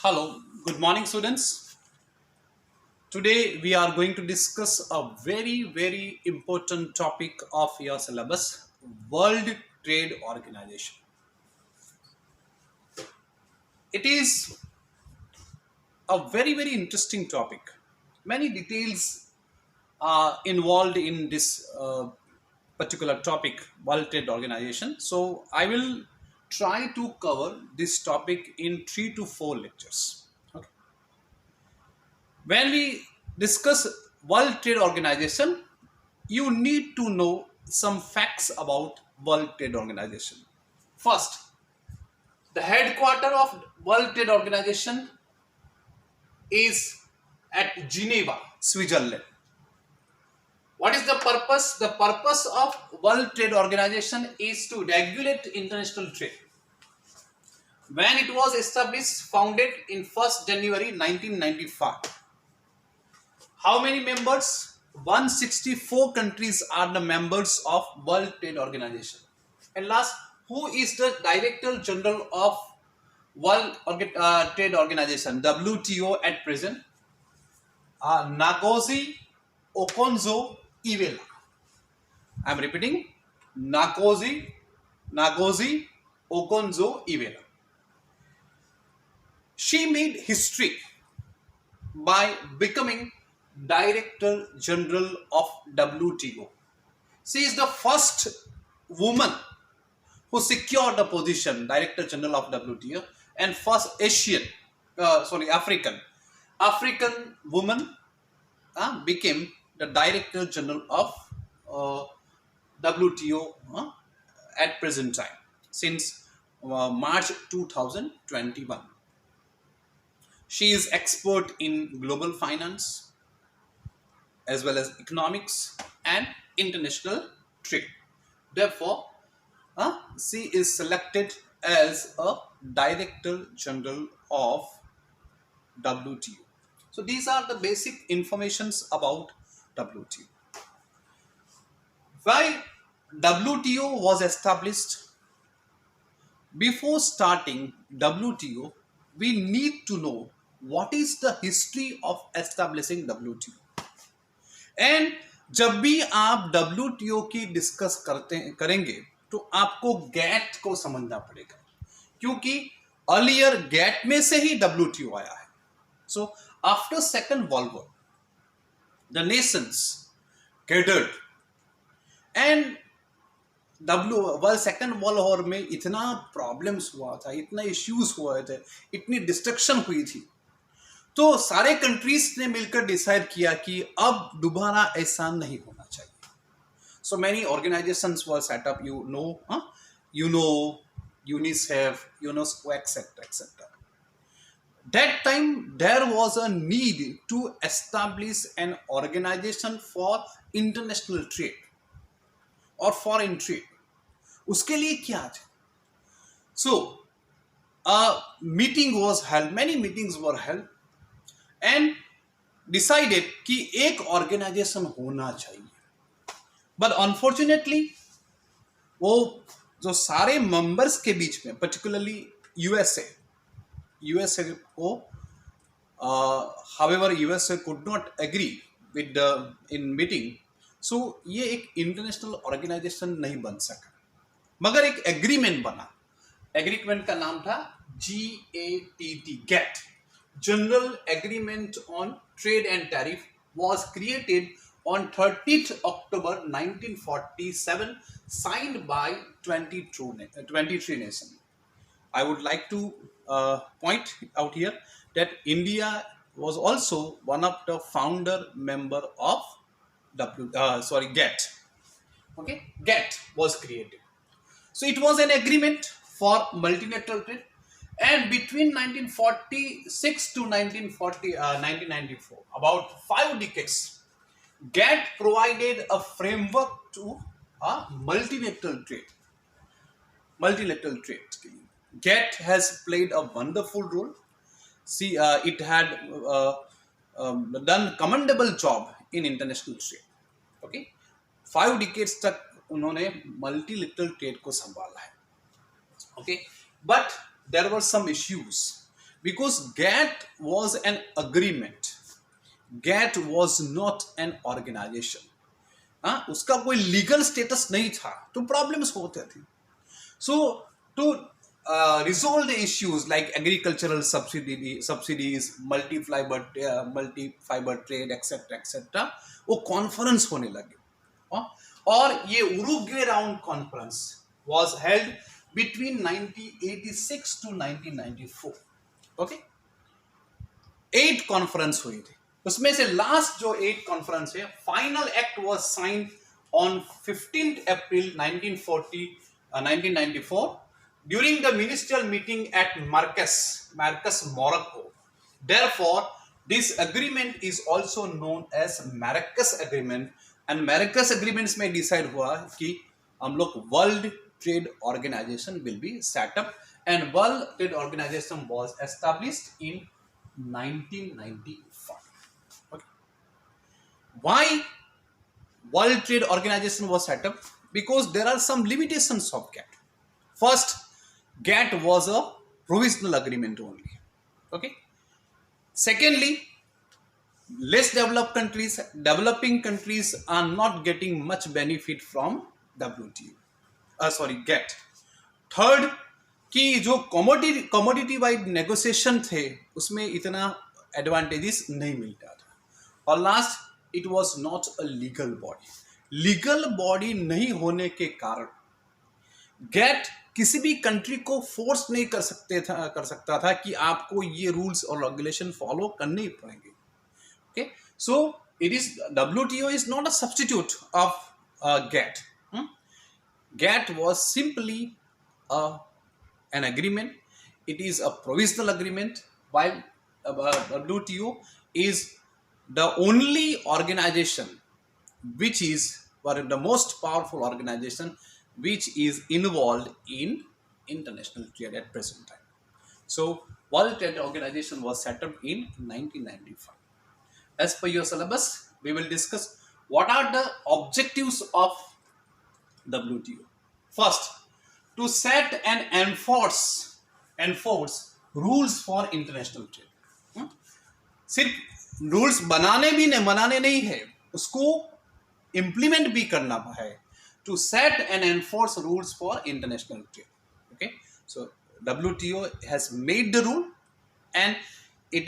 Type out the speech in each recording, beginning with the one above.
Hello, good morning, students. Today we are going to discuss a very important topic of your syllabus, World Trade Organization. It is a very interesting topic. Many details are involved in this particular topic, World Trade Organization. So I will try to cover this topic in 3 to 4 lectures. Okay. When we discuss World Trade Organization, you need to know some facts about World Trade Organization. First, the headquarters of World Trade Organization is at Geneva, Switzerland. What is the purpose? The purpose of World Trade Organization is to regulate international trade. When it was established, founded in 1st January 1995. How many members? 164 countries are the members of World Trade Organization. And last, who is the Director General of World Trade Organization, WTO at present? Ngozi Okonjo-Iweala. I am repeating, Ngozi Okonjo-Iweala. She made history by becoming Director General of WTO. She is the first woman who secured the position Director General of WTO and first African woman became the Director General of WTO at present time since March 2021. She is expert in global finance as well as economics and international trade. Therefore, she is selected as a Director General of WTO. So these are the basic informations about WTO. Why WTO was established? Before starting WTO, we need to know what is the history of establishing WTO. And जब भी आप WTO की discuss करेंगे तो आपको gate को समझना पड़ेगा क्योंकि अर्लियर गैट में से ही WTO आया है. So after second world war the Nations gathered and second world war में इतना प्रॉब्लम्स हुआ था, इतना इश्यूज हुए थे, इतनी डिस्ट्रक्शन हुई थी, तो सारे कंट्रीज ने मिलकर डिसाइड किया कि अब दोबारा ऐसा नहीं होना चाहिए. So many organisations were set up, UNICEF, UNESCO etcetera. That time there was a need to establish an organization for international trade or foreign trade. उसके लिए क्या थे? So a meeting was held, many meetings were held and decided कि एक organisation होना चाहिए. But unfortunately वो जो सारे मेंबर्स के बीच में, पर्टिकुलरली यूएसए को, however USA could not agree with the in meeting, so ये एक इंटरनेशनल ऑर्गेनाइजेशन नहीं बन सका, मगर एक एग्रीमेंट बना. एग्रीमेंट का नाम था GATT, General Agreement on Trade and Tariff, was created on 30th October 1947, signed by 23 nations. I would like to point out here that India was also one of the founder member of GATT. Okay, GATT was created. So it was an agreement for multilateral trade. And between 1946 to 1994, about 5 decades, GATT provided a framework to multilateral trade. GATT has played a wonderful role. See, it had done commendable job in international trade. Okay, 5 decades तक उन्होंने multilateral trade को संभाला है. Okay, but there were some issues. Because GATT was an agreement. GATT was not an organization. हाँ, उसका कोई legal status नहीं था, तो प्रॉब्लम्स होते थे. So to resolve the issues like agricultural subsidies, multi-fiber trade, etc., वो कॉन्फ्रेंस होने लगे. हाँ? और ये Uruguay round conference was held between 1986 to 1994. Okay, 8 conference हुई थी. उसमें से लास्ट जो 8 कॉन्फ्रेंस है, final act was signed on 15th April 1994 during the ministerial meeting at Marrakesh, Morocco. Therefore, this agreement is also known as Marrakesh Agreement. And Marrakesh Agreements में decide हुआ कि हम लोग World Trade Organization will be set up, and World Trade Organization was established in 1995. Okay. Why World Trade Organization was set up? Because there are some limitations of GATT. First, GATT was a provisional agreement only. Okay. Secondly, less developed countries, developing countries are not getting much benefit from WTO. GATT. Third, कि जो commodity wide negotiation थे उसमें इतना advantages नहीं मिलता था. और last, it was not a legal body. Legal body नहीं होने के कारण गैट किसी भी कंट्री को फोर्स नहीं कर सकता था कि आपको ये रूल्स और रेगुलेशन फॉलो करने ही पड़ेंगे. Okay, so it is WTO is not a substitute of GATT. GATT was simply an agreement. It is a provisional agreement, while WTO is the only organization which is the most powerful organization which is involved in international trade at present time. So World Trade Organization was set up in 1995. As per your syllabus, we will discuss what are the objectives of WTO. First, to set and enforce rules for international trade. सिर्फ rules बनाने नहीं है, उसको implement भी करना है. To set and enforce rules for international trade. Okay, so WTO has made the rule, and it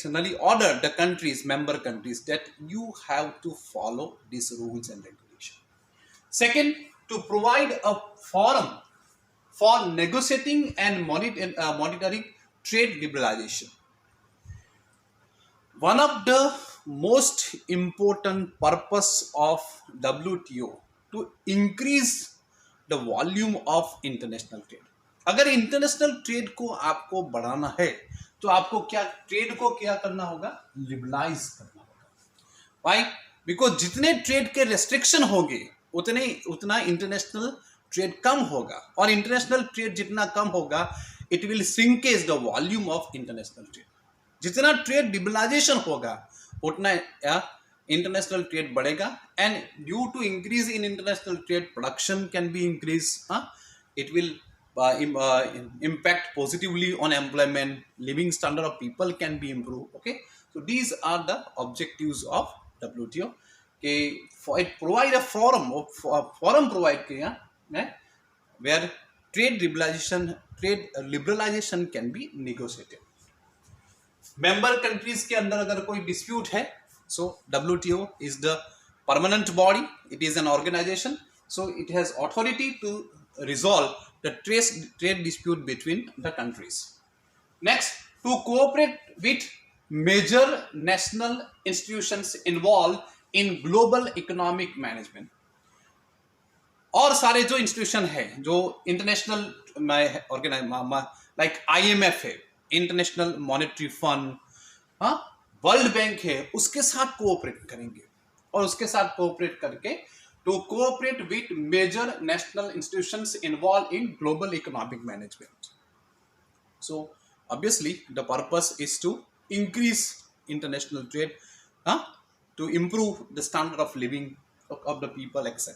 generally ordered the member countries, that you have to follow these rules and regulations. Second, to provide a forum for negotiating and monitoring trade liberalization. One of the most important purpose of WTO to increase the volume of international trade. अगर international trade को आपको बढ़ाना है तो आपको trade को क्या करना होगा? लिबरलाइज करना होगा. Why? Because जितने ट्रेड के रेस्ट्रिक्शन होंगे उतना इंटरनेशनल ट्रेड कम होगा, और इंटरनेशनल ट्रेड जितना कम होगा, it will shrinkage the volume of international trade. जितना ट्रेड लिबरलाइजेशन होगा उतना इंटरनेशनल ट्रेड बढ़ेगा, and due to increase in international trade production can be increase. It will impact positively on employment, living standard of people can be improved. Okay, so these are the objectives of WTO. It provide a forum provide किया where trade liberalization can be negotiated. Member countries के अंदर अगर कोई dispute है, so WTO is the permanent body. It is an organization, so it has authority to resolve the trade dispute between the countries. Next, to cooperate with major national institutions involved in global economic management. और सारे जो institution है जो international organise like IMF है, international monetary fund, world bank है, उसके साथ cooperate करेंगे, और उसके साथ कोऑपरेट करके to cooperate with major national institutions involve in global economic management. So obviously the purpose is to increase international trade, to improve the standard of living of the people, etc.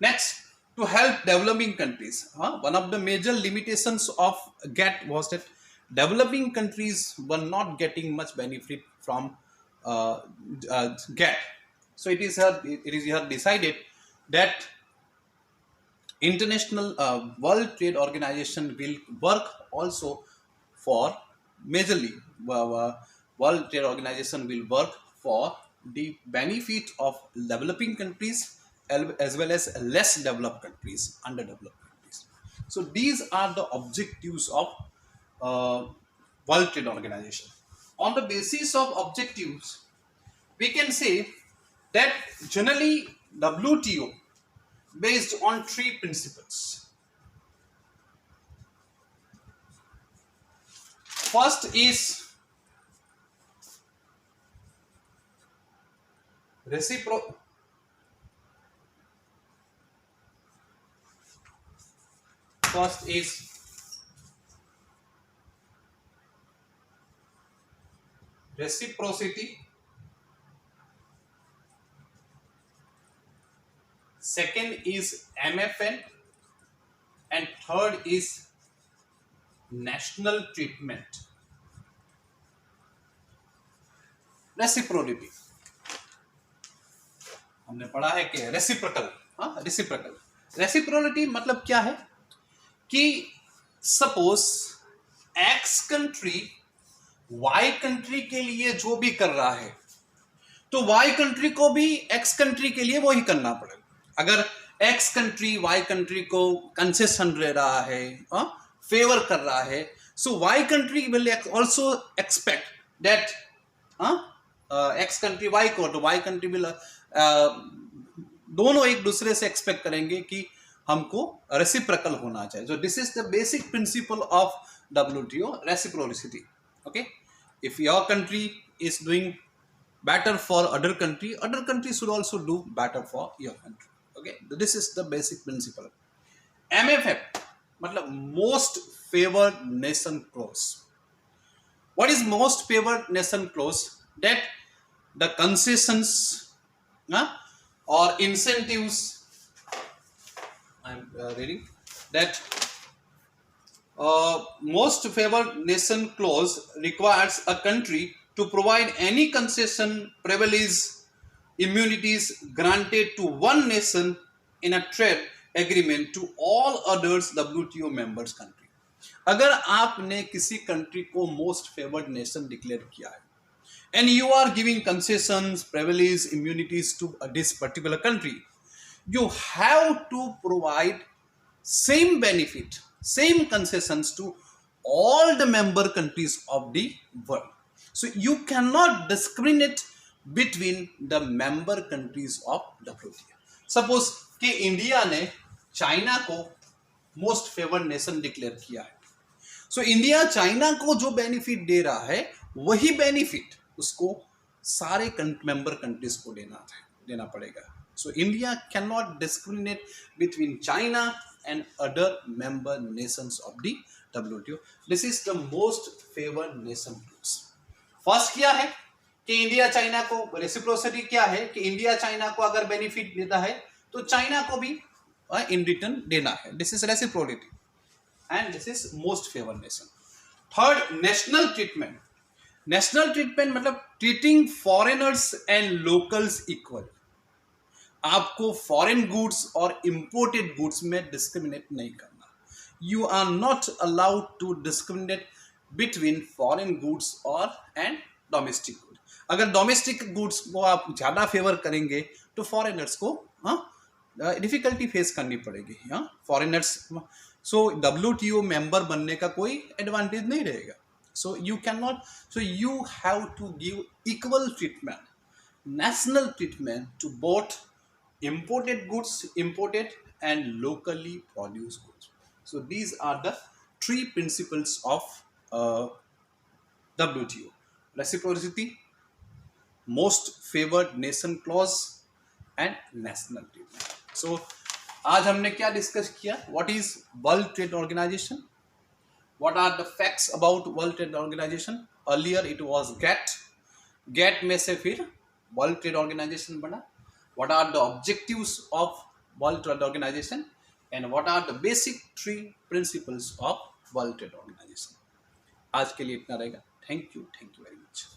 Next, to help developing countries. One of the major limitations of GATT was that developing countries were not getting much benefit from uh, GATT. So it is here decided that International World Trade Organization will work also for majorly World Trade Organization will work for the benefit of developing countries as well as less developed countries, underdeveloped countries. So these are the objectives of uh, World Trade Organization. On the basis of objectives, we can say that generally WTO based on three principles. First is recipro first is reciprocity, second is MFN, and third is national treatment. Reciprocity हमने पढ़ा है कि reciprocal, हाँ reciprocal. Reciprocity मतलब क्या है कि suppose X country Y country के लिए जो भी कर रहा है तो वाई कंट्री को भी एक्स कंट्री के लिए वो ही करना पड़ेगा। अगर एक्स कंट्री वाई कंट्री को कंसेशन दे रहा है, फेवर कर रहा है, so Y country will also expect that X country Y को, तो वाई कंट्री विल दोनों एक दूसरे से एक्सपेक्ट करेंगे कि हमको रेसिप्रोकल होना चाहिए। So this is the basic principle of WTO, reciprocity. Okay, if your country is doing better for other country should also do better for your country. Okay, this is the basic principle. MFF मतलब most favored nation clause. What is most favored nation clause? That the concessions or incentives, I am reading that most favored nation clause requires a country to provide any concession, privileges, immunities granted to one nation in a trade agreement to all others WTO members country. अगर आपने किसी country को most favoured nation declare किया है and you are giving concessions, privileges, immunities to this particular country, you have to provide same benefit, same concessions to all the member countries of the world. So you cannot discriminate between the member countries of WTO. Suppose कि India ने China को most favoured nation declare किया है, so India China को जो benefit दे रहा है वही बेनिफिट उसको सारे मेंबर कंट्रीज को देना पड़ेगा। So India can not discriminate between China and other member Nations of the WTO. This is the most favoured nation rules. First क्या है कि इंडिया चाइना को, रेसिप्रोसिटी क्या है कि इंडिया चाइना को अगर बेनिफिट देता है तो चाइना को भी इन रिटर्न देना है। This is reciprocity and this is most favoured nation. Third, national treatment. National treatment मतलब treating foreigners and locals equal. आपको फॉरेन गुड्स और इंपोर्टेड गुड्स में डिस्क्रिमिनेट नहीं करना। You are not allowed to discriminate between foreign goods और and domestic goods. अगर domestic goods को आप ज़्यादा फेवर करेंगे तो फॉरेनर्स को डिफिकल्टी फेस करनी पड़ेगी। फॉरेनर्स, सो WTO मेंबर बनने का कोई एडवांटेज नहीं रहेगा। So you can not, so you have to give equal treatment, national treatment to both imported goods, imported and locally produced goods. So these are the three principles of WTO: reciprocity, most favored nation clause and national treatment. So आज हमने क्या discuss किया? What is World Trade Organization? What are the facts about World Trade Organization? Earlier it was GATT. GATT में से फिर World Trade Organization बना. What are the objectives of World Trade Organization and what are the basic three principles of World Trade Organization? आज के लिए इतना रहेगा। Thank you very much.